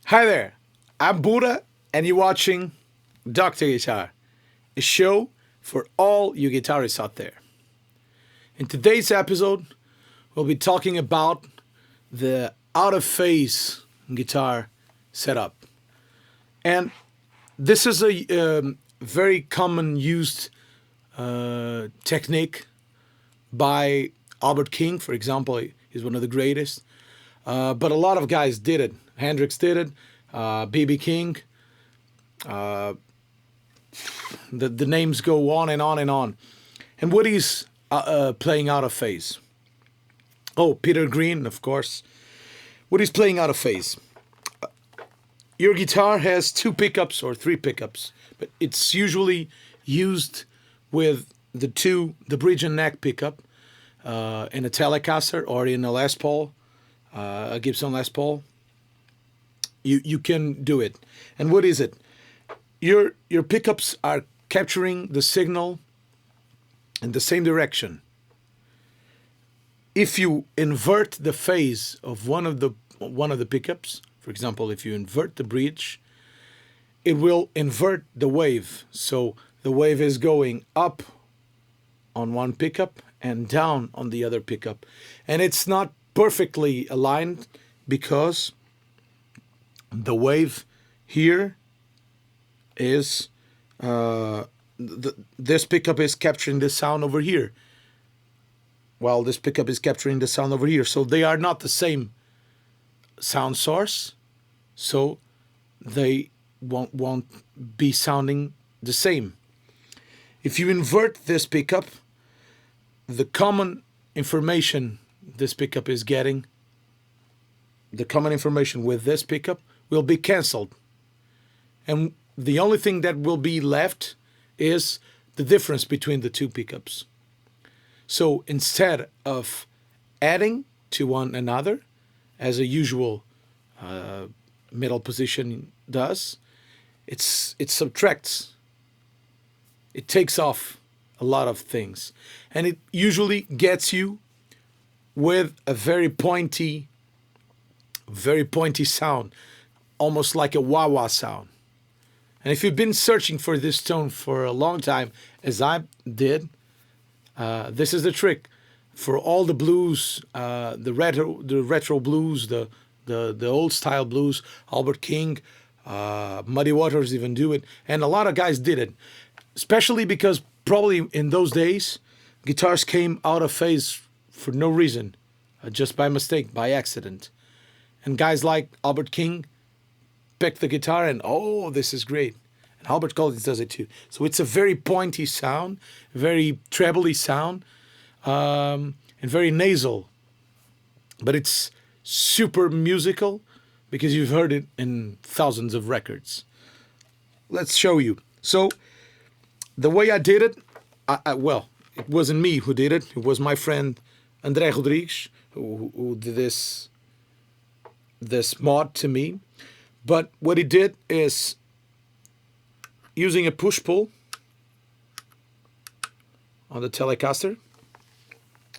Hi there, I'm Buddha, and you're watching Dr. Guitar, a show for all you guitarists out there. In today's episode, we'll be talking about the out of phase guitar setup. And this is a very common used technique by Albert King, for example. He's one of the greatest. But a lot of guys did it. Hendrix did it. B.B. King. The names go on and on and on. And Woody's playing out of phase. Oh, Peter Green, of course. Woody's playing out of phase. Your guitar has two pickups or three pickups, but it's usually used with the bridge and neck pickup in a Telecaster or in a Les Paul, a Gibson Les Paul. You can do it. And what is it? Your pickups are capturing the signal in the same direction. If you invert the phase of one of the pickups, for example, if you invert the bridge, it will invert the wave. So the wave is going up on one pickup and down on the other pickup. And it's not perfectly aligned because the wave here is this pickup is capturing the sound over here, while this pickup is capturing the sound over here. So they are not the same sound source, so they won't be sounding the same. If you invert this pickup, the common information this pickup is getting, the common information with this pickup will be cancelled. And the only thing that will be left is the difference between the two pickups. So instead of adding to one another, as a usual middle position does, it subtracts. It takes off a lot of things. And it usually gets you with a very pointy sound, almost like a wah-wah sound. And if you've been searching for this tone for a long time, as I did, this is the trick. For all the blues, the retro blues, the old style blues, Albert King, Muddy Waters even do it, and a lot of guys did it, especially because probably in those days, guitars came out of phase for no reason, just by mistake, by accident. And guys like Albert King picked the guitar and, oh, this is great. And Albert Collins does it too. So it's a very pointy sound, very trebly sound, and very nasal. But it's super musical because you've heard it in thousands of records. Let's show you. So the way I did it, well, it wasn't me who did it. It was my friend André Rodrigues who did this mod to me. But what he did is using a push-pull on the Telecaster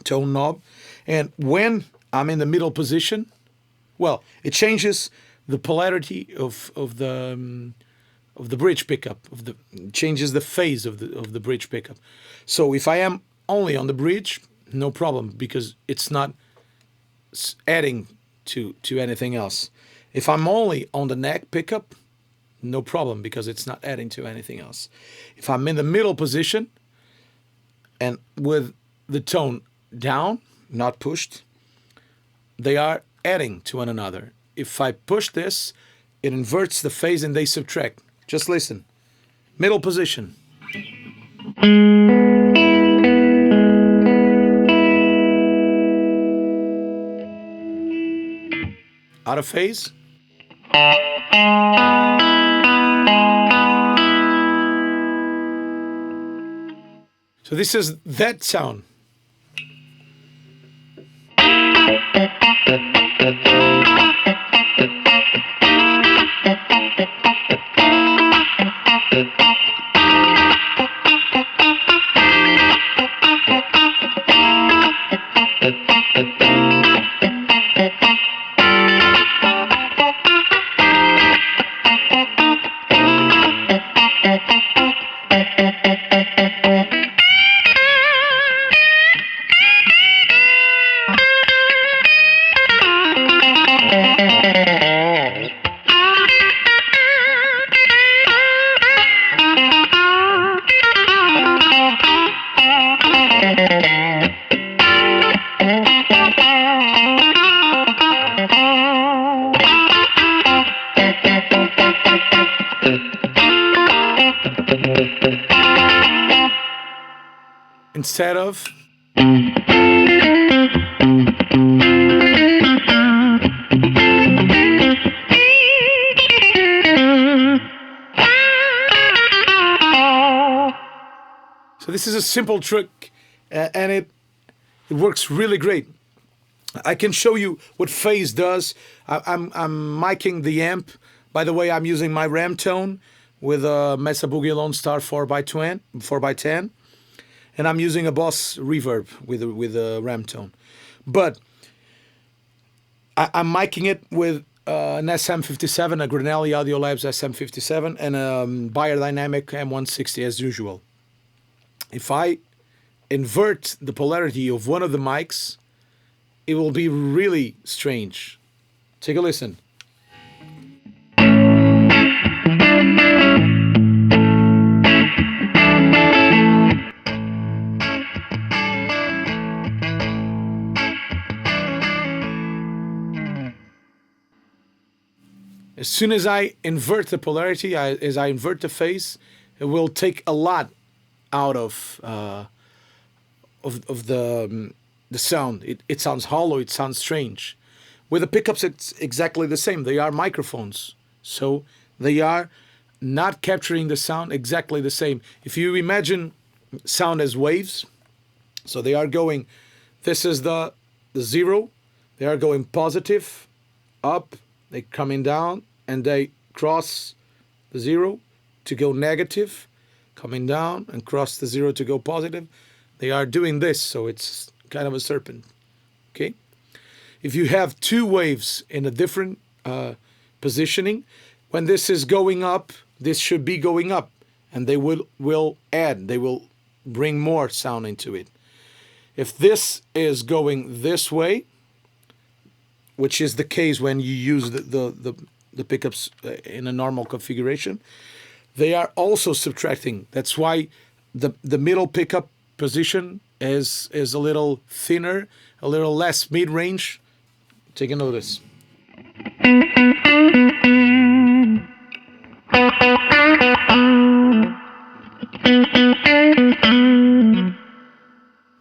tone knob, and when I'm in the middle position, well, it changes the polarity of the bridge pickup, changes the phase of the bridge pickup. So if I am only on the bridge, no problem, because it's not adding to anything else. If I'm only on the neck pickup, no problem, because it's not adding to anything else. If I'm in the middle position and with the tone down, not pushed, they are adding to one another. If I push this, it inverts the phase and they subtract. Just listen. Middle position. Out of phase. So this is that sound. Instead of so this is a simple trick, and it works really great. I can show you what phase does. I'm miking the amp. By the way, I'm using my Ram tone with a Mesa Boogie Lone Star 4x10, and I'm using a Boss reverb with a Ram tone. But I'm miking it with an SM57, a Granelli Audio Labs SM57, and a Biodynamic M160 as usual. If I invert the polarity of one of the mics, it will be really strange. Take a listen. As soon as I invert the polarity, as I invert the phase, it will take a lot out of the sound. It sounds hollow. It sounds strange. With the pickups, it's exactly the same. They are microphones, so they are not capturing the sound exactly the same. If you imagine sound as waves, so they are going. This is the zero. They are going positive, up. They coming down, and they cross the zero to go negative, coming down and cross the zero to go positive. They are doing this, so it's kind of a serpent. Okay. If you have two waves in a different positioning, when this is going up, this should be going up, and they will add. They will bring more sound into it. If this is going this way, which is the case when you use the pickups in a normal configuration, they are also subtracting. That's why the middle pickup position is a little thinner, a little less mid-range. Take a notice.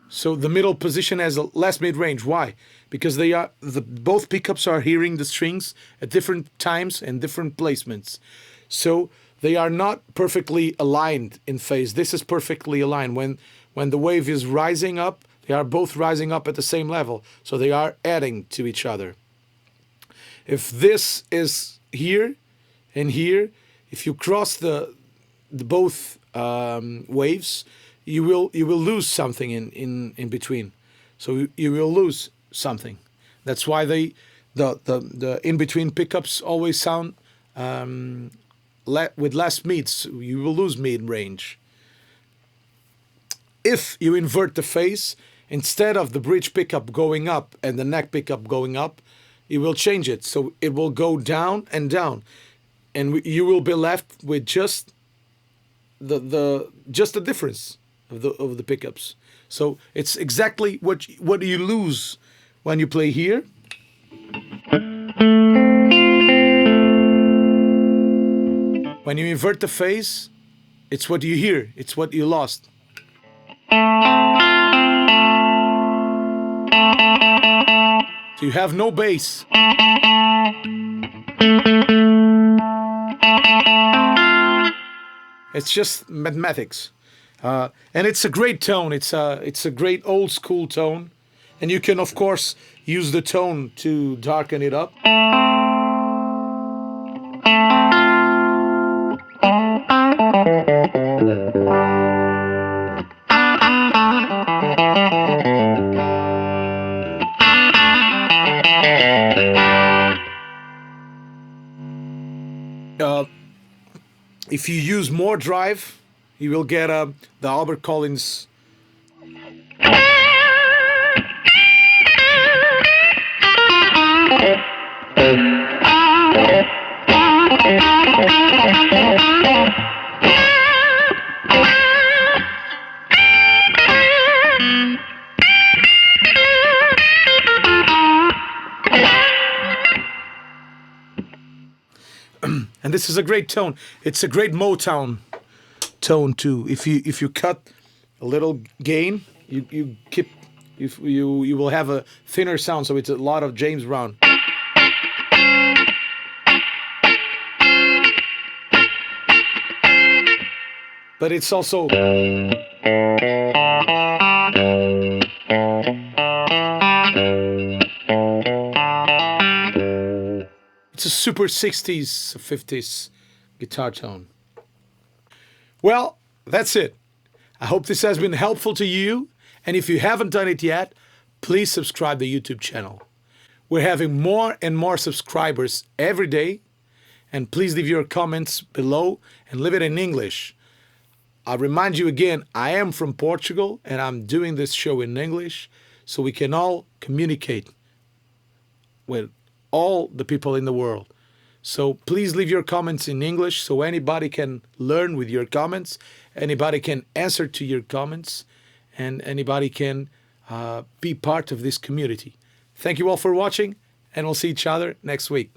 So the middle position has a less mid-range. Why? Because both pickups are hearing the strings at different times and different placements. So they are not perfectly aligned in phase. This is perfectly aligned. When the wave is rising up, they are both rising up at the same level. So they are adding to each other. If this is here and here, if you cross the both waves, you will lose something in between. So you will lose something. That's why the in between pickups always sound with less mids. You will lose mid range. If you invert the phase, instead of the bridge pickup going up and the neck pickup going up, you will change it. So it will go down and down, and you will be left with just the difference of the pickups. So it's exactly what you lose when you play here. When you invert the phase, it's what you hear. It's what you lost. So you have no bass. It's just mathematics. And it's a great tone. It's a great old school tone. And you can, of course, use the tone to darken it up. If you use more drive, you will get the Albert Collins. And this is a great tone. It's a great Motown tone too. If you cut a little gain, you keep you will have a thinner sound. So it's a lot of James Brown. But it's also it's a super 60s, 50s guitar tone. Well, that's it. I hope this has been helpful to you. And if you haven't done it yet, please subscribe to the YouTube channel. We're having more and more subscribers every day. And please leave your comments below and leave it in English. I'll remind you again, I am from Portugal and I'm doing this show in English so we can all communicate with all the people in the world. So please leave your comments in English so anybody can learn with your comments, anybody can answer to your comments, and anybody can be part of this community. Thank you all for watching, and we'll see each other next week.